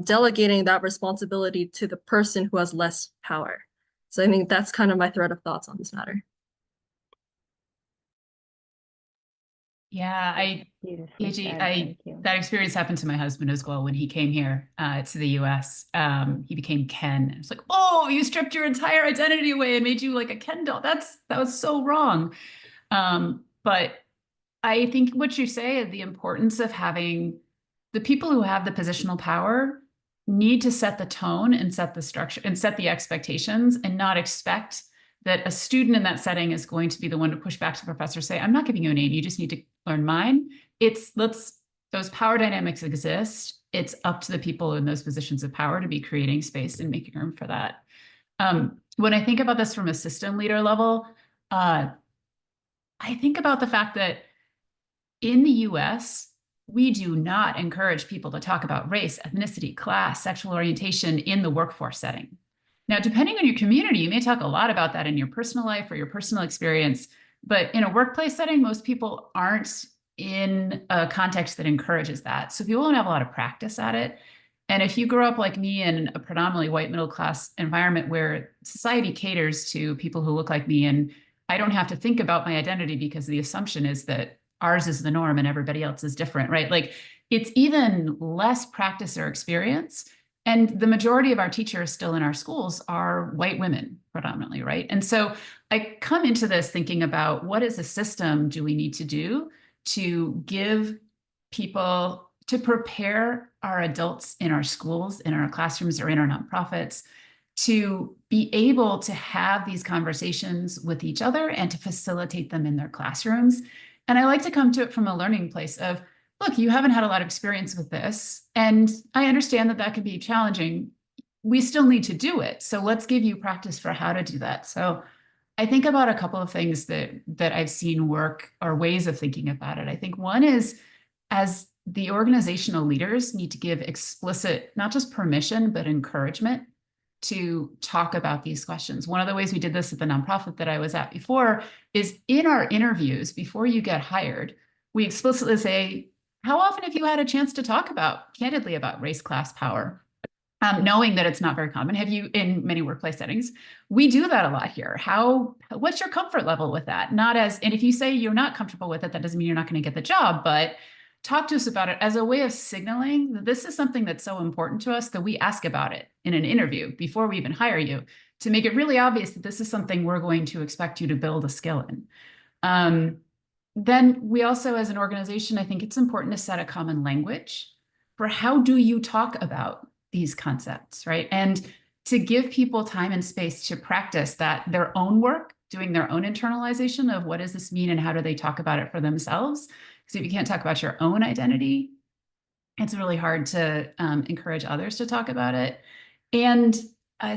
delegating that responsibility to the person who has less power. So I think that's kind of my thread of thoughts on this matter. Yeah, Beautifully AG, said. Thank you. that experience happened to my husband as well when he came here to the US. He became Ken. It's like, oh, you stripped your entire identity away and made you like a Ken doll. That was so wrong. But I think what you say is the importance of having the people who have the positional power need to set the tone and set the structure and set the expectations, and not expect that a student in that setting is going to be the one to push back to the professor, say, I'm not giving you a name, you just need to learn mine. Those power dynamics exist. It's up to the people in those positions of power to be creating space and making room for that. When I think about this from a system leader level, I think about the fact that in the US, we do not encourage people to talk about race, ethnicity, class, sexual orientation in the workforce setting. Now, depending on your community, you may talk a lot about that in your personal life or your personal experience, but in a workplace setting, most people aren't in a context that encourages that. So people don't have a lot of practice at it. And if you grow up like me in a predominantly white middle class environment where society caters to people who look like me, and I don't have to think about my identity because the assumption is that ours is the norm and everybody else is different, right? Like it's even less practice or experience. And the majority of our teachers still in our schools are white women predominantly, right? And so I come into this thinking about what is a system do we need to do to give people, to prepare our adults in our schools, in our classrooms, or in our nonprofits to be able to have these conversations with each other and to facilitate them in their classrooms. And I like to come to it from a learning place of, look, you haven't had a lot of experience with this, and I understand that that can be challenging. We still need to do it. So let's give you practice for how to do that. So I think about a couple of things that I've seen work, or ways of thinking about it. I think one is, as the organizational leaders need to give explicit, not just permission, but encouragement to talk about these questions. One of the ways we did this at the nonprofit that I was at before is in our interviews before you get hired, we explicitly say, how often have you had a chance to talk candidly about race, class, power? Knowing that it's not very common. Have you, in many workplace settings, we do that a lot here. What's your comfort level with that? And if you say you're not comfortable with it, that doesn't mean you're not going to get the job, but talk to us about it as a way of signaling that this is something that's so important to us that we ask about it in an interview before we even hire you, to make it really obvious that this is something we're going to expect you to build a skill in. Then we also, as an organization, I think it's important to set a common language for how do you talk about these concepts, right? And to give people time and space to practice their own work, doing their own internalization of what does this mean and how do they talk about it for themselves. Because if you can't talk about your own identity, it's really hard to encourage others to talk about it. And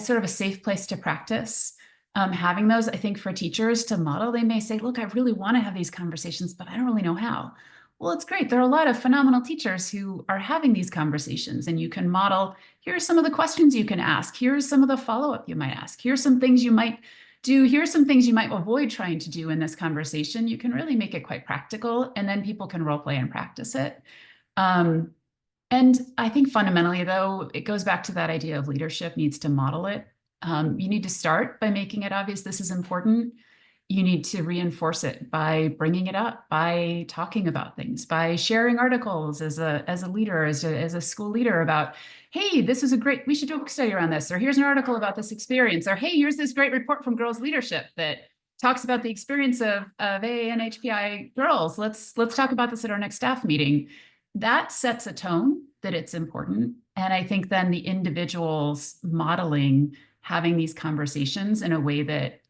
sort of a safe place to practice. Having those, I think, for teachers to model, they may say, look, I really want to have these conversations, but I don't really know how. Well, it's great. There are a lot of phenomenal teachers who are having these conversations, and you can model, here are some of the questions you can ask. Here's some of the follow-up you might ask. Here's some things you might do. Here's some things you might avoid trying to do in this conversation. You can really make it quite practical, and then people can role play and practice it. And I think fundamentally, though, it goes back to that idea of leadership needs to model it. You need to start by making it obvious this is important. You need to reinforce it by bringing it up, by talking about things, by sharing articles as a leader, as a school leader about, hey, this is a great, we should do a study around this, or here's an article about this experience, or hey, here's this great report from Girls Leadership that talks about the experience of AA and HPI girls. Let's talk about this at our next staff meeting. That sets a tone that it's important. And I think then the individuals modeling having these conversations in a way that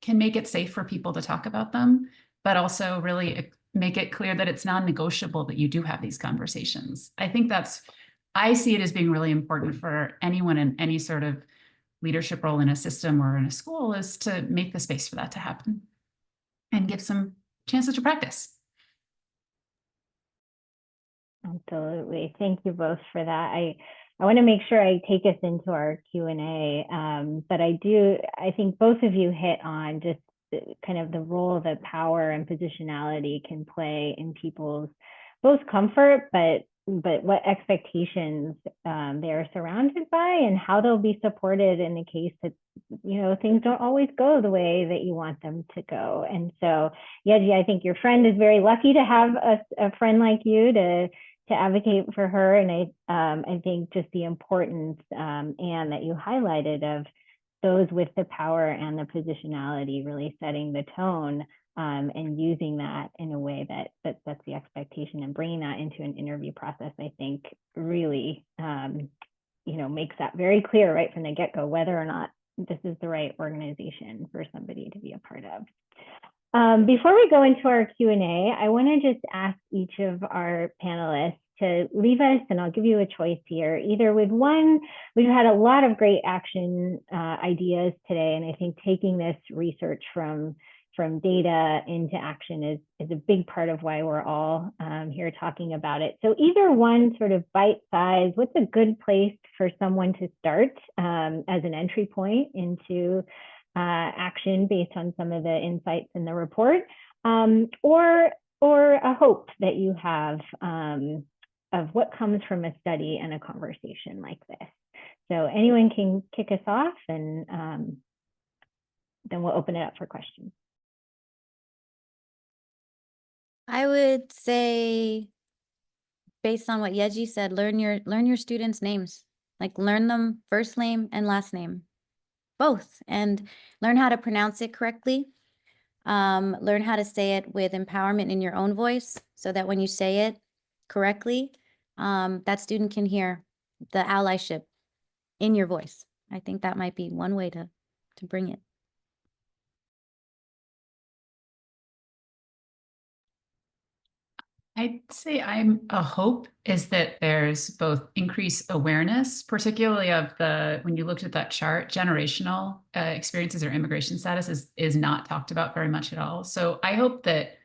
can make it safe for people to talk about them, but also really make it clear that it's non-negotiable that you do have these conversations. I think I see it as being really important for anyone in any sort of leadership role in a system or in a school, is to make the space for that to happen and give some chances to practice. Absolutely. Thank you both for that. I want to make sure I take us into our Q&A, but I think both of you hit on just kind of the role that power and positionality can play in people's both comfort, but what expectations they are surrounded by, and how they'll be supported in the case that, you know, things don't always go the way that you want them to go. And so, Yeji, I think your friend is very lucky to have a friend like you to advocate for her. And I think just the importance, Anne, that you highlighted of those with the power and the positionality really setting the tone, and using that in a way that sets the expectation, and bringing that into an interview process, I think really, you know, makes that very clear right from the get-go, whether or not this is the right organization for somebody to be a part of. Before we go into our Q&A, I want to just ask each of our panelists to leave us, and I'll give you a choice here, either with one. We've had a lot of great action ideas today, and I think taking this research from data into action is a big part of why we're all here talking about it. So either one sort of bite size, what's a good place for someone to start as an entry point into action based on some of the insights in the report, or a hope that you have of what comes from a study and a conversation like this. So anyone can kick us off, and then we'll open it up for questions. I would say, based on what Yeji said, learn your students' names. Like, learn them first name and last name, both, and learn how to pronounce it correctly. Learn how to say it with empowerment in your own voice, so that when you say it correctly, that student can hear the allyship in your voice. I think that might be one way to bring it. I'd say a hope is that there's both increased awareness, particularly of when you looked at that chart, generational experiences or immigration status is not talked about very much at all. So I hope that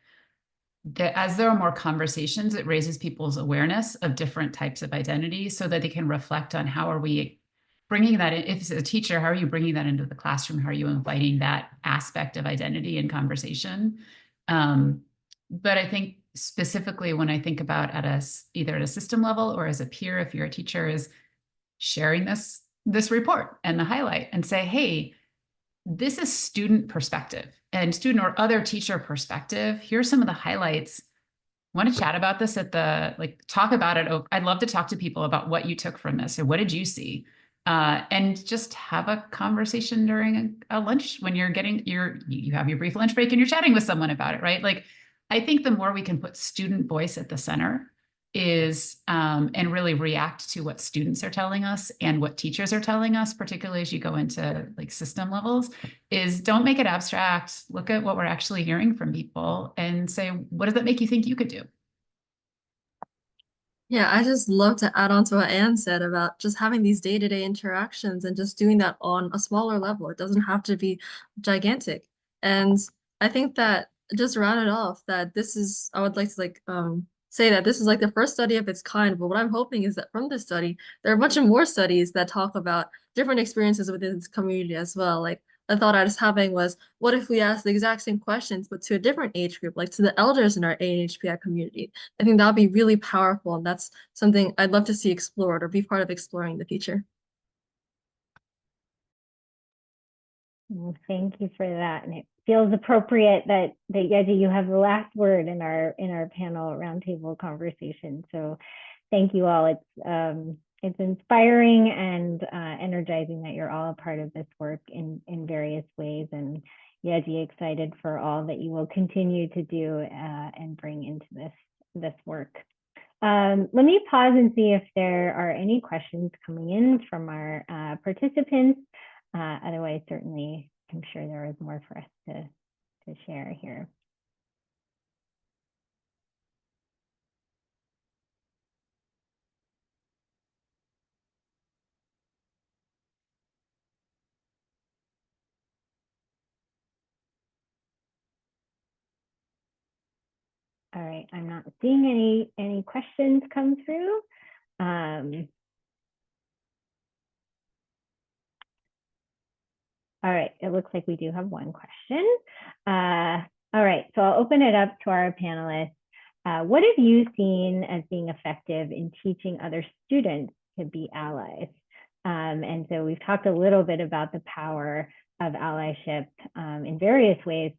as there are more conversations, it raises people's awareness of different types of identity, so that they can reflect on how are we bringing that in. If it's a teacher, how are you bringing that into the classroom? How are you inviting that aspect of identity in conversation? But I think specifically when I think about either at a system level or as a peer, if you're a teacher, is sharing this report and the highlight, and say, hey, this is student perspective and student or other teacher perspective. Here's some of the highlights. Want to chat about this talk about it. I'd love to talk to people about what you took from this, or what did you see? And just have a conversation during a lunch when you're you have your brief lunch break and you're chatting with someone about it, right? Like, I think the more we can put student voice at the center and really react to what students are telling us and what teachers are telling us, particularly as you go into like system levels, is don't make it abstract. Look at what we're actually hearing from people and say, what does that make you think you could do? Yeah, I just love to add on to what Anne said about just having these day-to-day interactions and just doing that on a smaller level. It doesn't have to be gigantic. And I think that just to round it off, that I would like to say that this is like the first study of its kind. But what I'm hoping is that from this study, there are a bunch of more studies that talk about different experiences within this community as well. Like a thought I was having was, what if we asked the exact same questions, but to a different age group, like to the elders in our ANHPI community? I think that would be really powerful, and that's something I'd love to see explored or be part of exploring in the future. Well, thank you for that. And it feels appropriate that Yeji, you have the last word in our panel roundtable conversation. So thank you all. It's inspiring and energizing that you're all a part of this work in various ways. And Yeji, excited for all that you will continue to do and bring into this work. Let me pause and see if there are any questions coming in from our participants. Otherwise, certainly, I'm sure there is more for us to share here. All right, I'm not seeing any questions come through. All right, it looks like we do have one question. All right, so I'll open it up to our panelists. What have you seen as being effective in teaching other students to be allies? And so we've talked a little bit about the power of allyship in various ways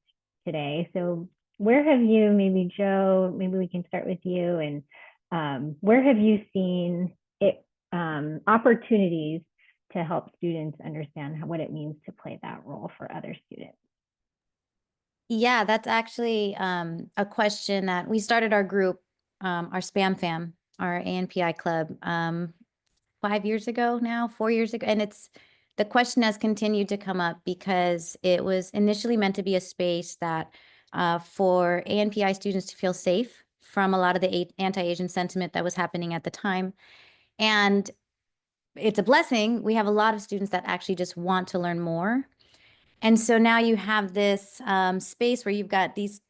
today. So where have you, maybe Joe, maybe we can start with you, and where have you seen it, opportunities to help students understand what it means to play that role for other students? Yeah, that's actually a question that we started our group, our Spam Fam, our ANPI club, 5 years ago now, 4 years ago. And the question has continued to come up because it was initially meant to be a space that for ANPI students to feel safe from a lot of the anti-Asian sentiment that was happening at the time. And it's a blessing. We have a lot of students that actually just want to learn more. And so now you have this space where you've got these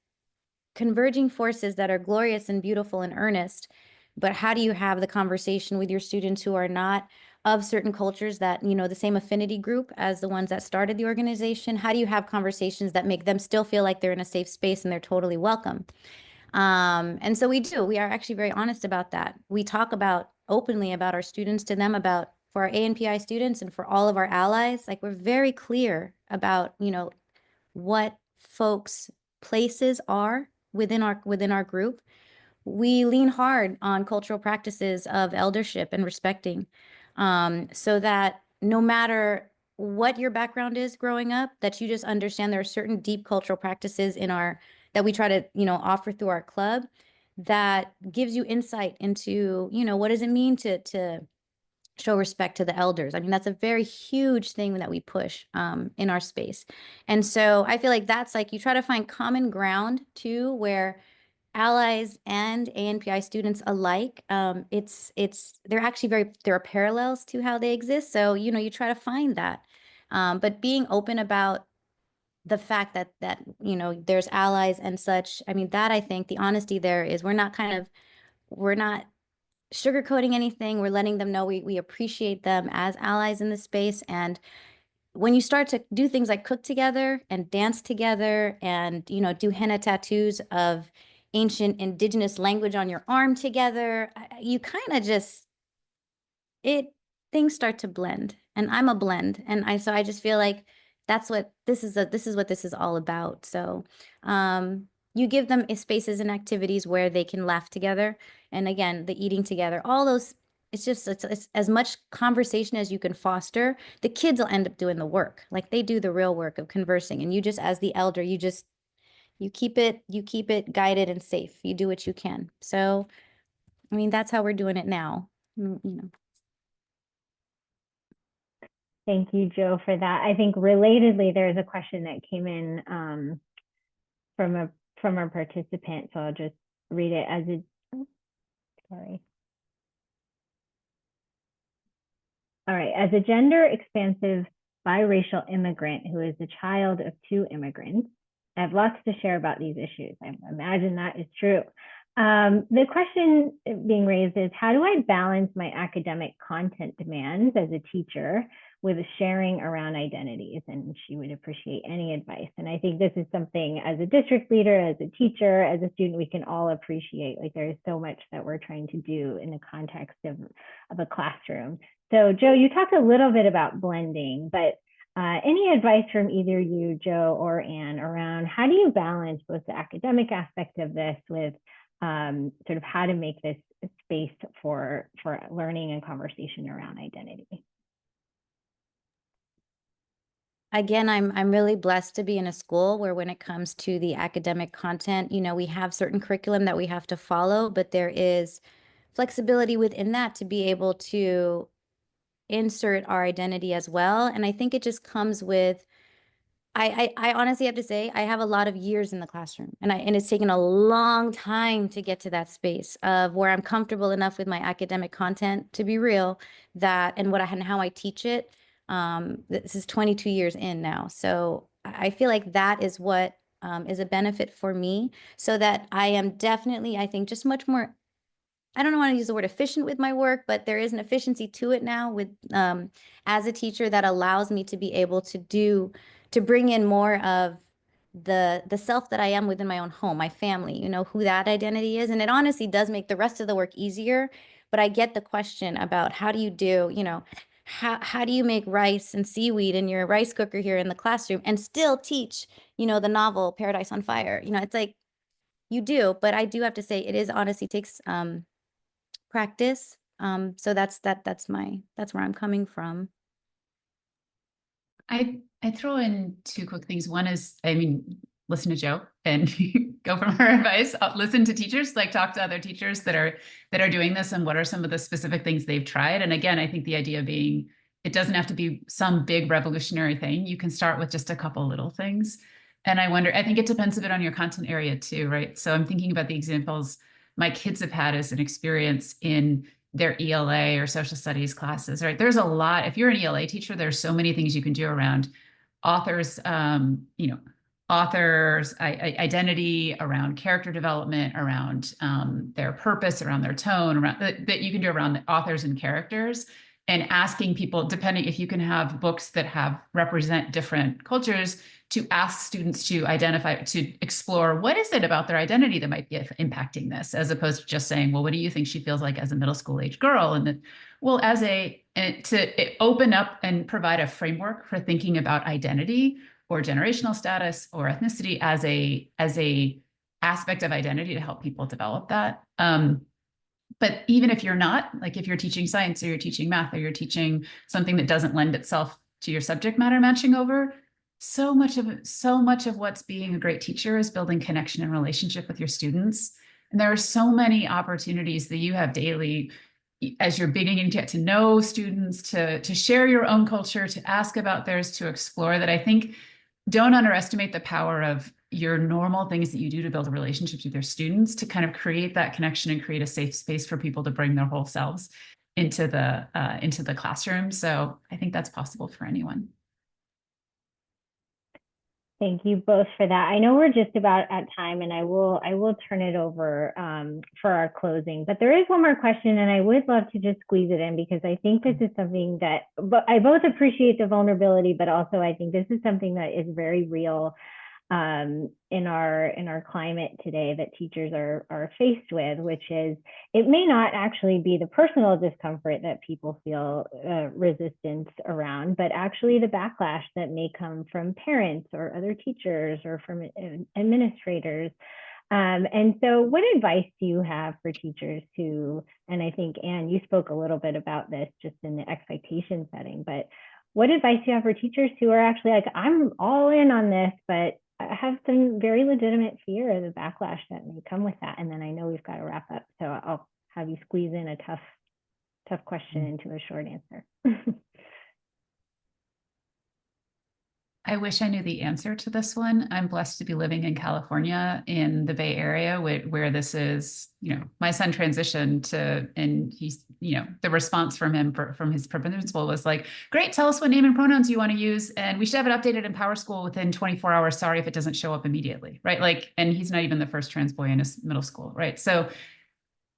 converging forces that are glorious and beautiful and earnest. But how do you have the conversation with your students who are not of certain cultures that, you know, the same affinity group as the ones that started the organization? How do you have conversations that make them still feel like they're in a safe space and they're totally welcome? And so we are actually very honest about that. We talk about openly about our students to them, about for our ANPI students and for all of our allies, like we're very clear about, you know, what folks' places are within our group. We lean hard on cultural practices of eldership and respecting, so that no matter what your background is growing up, that you just understand there are certain deep cultural practices that we try to, you know, offer through our club that gives you insight into, you know, what does it mean to show respect to the elders. I mean, that's a very huge thing that we push in our space. And so I feel like that's like you try to find common ground too, where allies and ANPI students alike, they're actually there are parallels to how they exist. So, you know, you try to find that. But being open about the fact that, you know, there's allies and such, I mean, that I think the honesty there is we're not sugarcoating anything. We're letting them know we appreciate them as allies in the space. And when you start to do things like cook together and dance together and, you know, do henna tattoos of ancient indigenous language on your arm together, you kind of just, things start to blend. And I'm a blend. And so I just feel like that's what this is what this is all about. So you give them spaces and activities where they can laugh together. And again, the eating together, all those, it's as much conversation as you can foster. The kids will end up doing the work. Like they do the real work of conversing. And you just, as the elder, you keep it guided and safe. You do what you can. So, I mean, that's how we're doing it now, you know. Thank you, Joe, for that. I think relatedly, there's a question that came in from a participant. So I'll just read it as sorry. All right, as a gender expansive biracial immigrant who is the child of 2 immigrants, I have lots to share about these issues. I imagine that is true. The question being raised is, how do I balance my academic content demands as a teacher with sharing around identities, and she would appreciate any advice. And I think this is something as a district leader, as a teacher, as a student, we can all appreciate. Like there is so much that we're trying to do in the context of a classroom. So Joe, you talked a little bit about blending, but any advice from either you, Joe or Anne, around how do you balance both the academic aspect of this with sort of how to make this space for learning and conversation around identity? Again, I'm really blessed to be in a school where when it comes to the academic content, you know, we have certain curriculum that we have to follow, but there is flexibility within that to be able to insert our identity as well. And I think it just comes with, I honestly have to say, I have a lot of years in the classroom, and it's taken a long time to get to that space of where I'm comfortable enough with my academic content to be real, that and how I teach it. This is 22 years in now. So I feel like that is what is a benefit for me, so that I am definitely, I think, just much more, I don't want to use the word efficient with my work, but there is an efficiency to it now with as a teacher that allows me to be able to bring in more of the self that I am within my own home, my family, you know, who that identity is. And it honestly does make the rest of the work easier. But I get the question about how do you do, you know, how do you make rice and seaweed in your rice cooker here in the classroom and still teach, you know, the novel Paradise on Fire? You know, it's like you do, but I do have to say it is honestly takes practice. So that's where I'm coming from. I throw in two quick things. One is, I mean, listen to Joe and go from her advice. Listen to teachers, like talk to other teachers that are doing this and what are some of the specific things they've tried. And again, I think the idea being it doesn't have to be some big revolutionary thing. You can start with just a couple little things. And I think it depends a bit on your content area too, right? So I'm thinking about the examples my kids have had as an experience in their ELA or social studies classes, right? There's a lot. If you're an ELA teacher, there's so many things you can do around authors, identity, around character development, around their purpose, around their tone, around that you can do around the authors and characters, and asking people, depending if you can have books that represent different cultures, to ask students to identify, to explore what is it about their identity that might be impacting this, as opposed to just saying, well, what do you think she feels like as a middle school age girl? And then, well, to open up and provide a framework for thinking about identity or generational status or ethnicity as a aspect of identity to help people develop that. But even if you're not, like if you're teaching science or you're teaching math or you're teaching something that doesn't lend itself to your subject matter matching over, so much of what's being a great teacher is building connection and relationship with your students. And there are so many opportunities that you have daily as you're beginning to get to know students, to share your own culture, to ask about theirs, to explore, that I think don't underestimate the power of your normal things that you do to build relationships with your students, to kind of create that connection and create a safe space for people to bring their whole selves into the classroom. So I think that's possible for anyone. Thank you both for that. I know we're just about at time, and I will turn it over for our closing. But there is one more question, and I would love to just squeeze it in, because I think this is something that, but I both appreciate the vulnerability, but also I think this is something that is very real in our climate today that teachers are faced with, which is it may not actually be the personal discomfort that people feel resistance around, but actually the backlash that may come from parents or other teachers or from administrators. And so what advice do you have for teachers who, and I think, Anne, you spoke a little bit about this just in the expectation setting, but what advice do you have for teachers who are actually like, I'm all in on this, but I have some very legitimate fear of the backlash that may come with that? And then I know we've got to wrap up, so I'll have you squeeze in a tough question into a short answer. I wish I knew the answer to this one. I'm blessed to be living in California in the Bay Area where this is, my son transitioned to, and he's, the response from his principal was like, great, tell us what name and pronouns you want to use. And we should have it updated in PowerSchool within 24 hours. Sorry if it doesn't show up immediately, right? Like, and he's not even the first trans boy in his middle school, right? So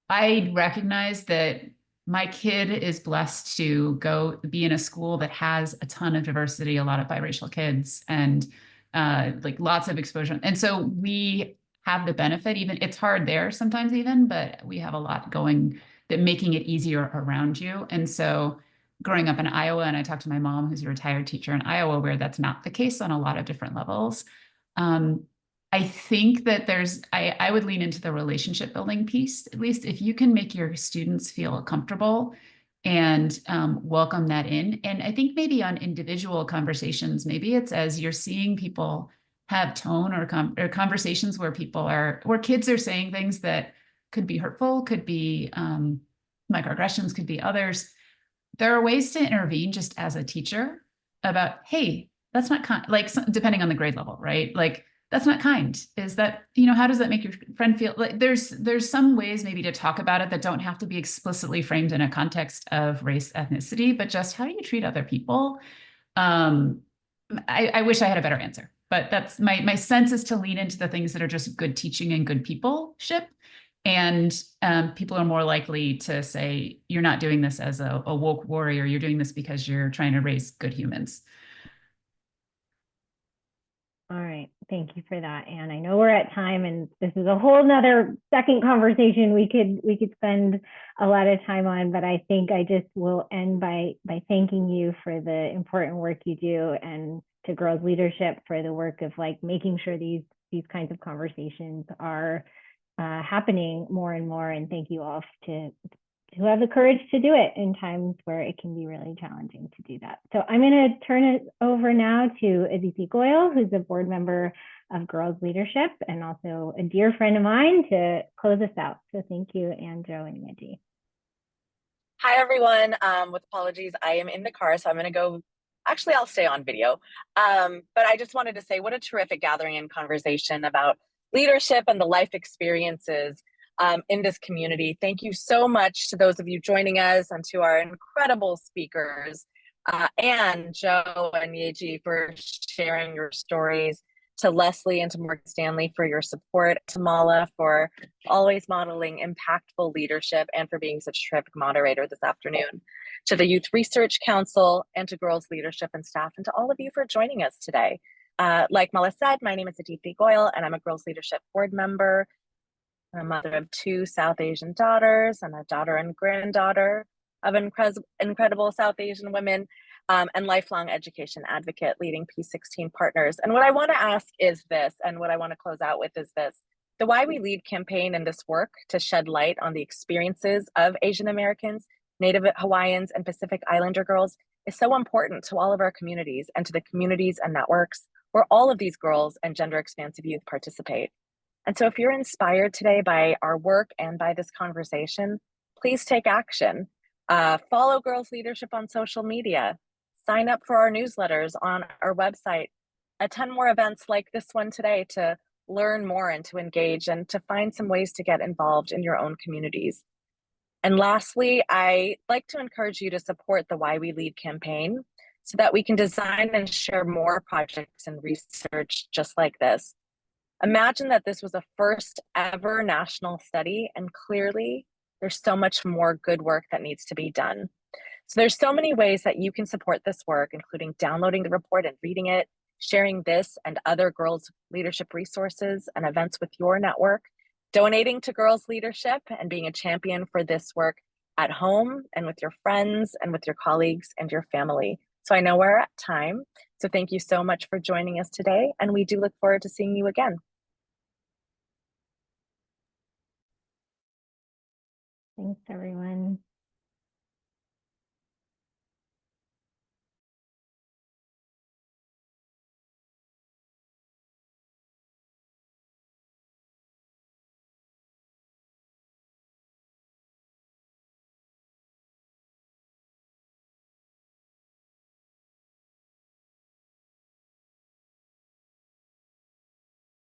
I recognize that my kid is blessed to go be in a school that has a ton of diversity, a lot of biracial kids, and like lots of exposure. And so we have the benefit, even it's hard there sometimes even, but we have a lot going that making it easier around you. And so growing up in Iowa, and I talked to my mom, who's a retired teacher in Iowa, where that's not the case on a lot of different levels. I think that I would lean into the relationship building piece, at least if you can make your students feel comfortable and welcome that in. And I think maybe on individual conversations, maybe it's as you're seeing people have tone or conversations where where kids are saying things that could be hurtful, could be microaggressions, could be others. There are ways to intervene just as a teacher about, hey, that's not kind, like depending on the grade level, right? Like, that's not kind. Is that, how does that make your friend feel? Like there's some ways maybe to talk about it that don't have to be explicitly framed in a context of race, ethnicity, but just how do you treat other people? I wish I had a better answer, but that's my sense is to lean into the things that are just good teaching and good peopleship. And people are more likely to say, you're not doing this as a woke warrior, you're doing this because you're trying to raise good humans. All right, thank you for that, Anne. I know we're at time, and this is a whole nother second conversation we could spend a lot of time on, but I think I just will end by thanking you for the important work you do, and to Girls Leadership for the work of like making sure these kinds of conversations are happening more and more. And thank you all who have the courage to do it in times where it can be really challenging to do that. So I'm going to turn it over now to Aditi Goyal, who's a board member of Girls Leadership and also a dear friend of mine, to close us out. So thank you, Anne, Joe, and Reggie. Hi, everyone. With apologies, I am in the car, so I'm going to go. Actually, I'll stay on video. But I just wanted to say what a terrific gathering and conversation about leadership and the life experiences in this community. Thank you so much to those of you joining us and to our incredible speakers, and Joe and Yeji for sharing your stories, to Leslie and to Morgan Stanley for your support, to Mala for always modeling impactful leadership and for being such a terrific moderator this afternoon, to the Youth Research Council and to Girls Leadership and staff, and to all of you for joining us today. Like Mala said, my name is Aditi Goyal and I'm a Girls Leadership board member. I'm a mother of 2 South Asian daughters and a daughter and granddaughter of incredible South Asian women, and lifelong education advocate leading P16 partners. And what I want to ask is this, and what I want to close out with is this: the Why We Lead campaign and this work to shed light on the experiences of Asian Americans, Native Hawaiians, and Pacific Islander girls is so important to all of our communities and to the communities and networks where all of these girls and gender expansive youth participate. And so if you're inspired today by our work and by this conversation, please take action. Follow Girls Leadership on social media, sign up for our newsletters on our website, attend more events like this one today to learn more and to engage and to find some ways to get involved in your own communities. And lastly, I like to encourage you to support the Why We Lead campaign so that we can design and share more projects and research just like this. Imagine that this was a first ever national study, and clearly there's so much more good work that needs to be done. So there's so many ways that you can support this work, including downloading the report and reading it, sharing this and other girls leadership resources and events with your network, donating to Girls Leadership, and being a champion for this work at home and with your friends and with your colleagues and your family. So I know we're at time. So thank you so much for joining us today, and we do look forward to seeing you again. Thanks, everyone.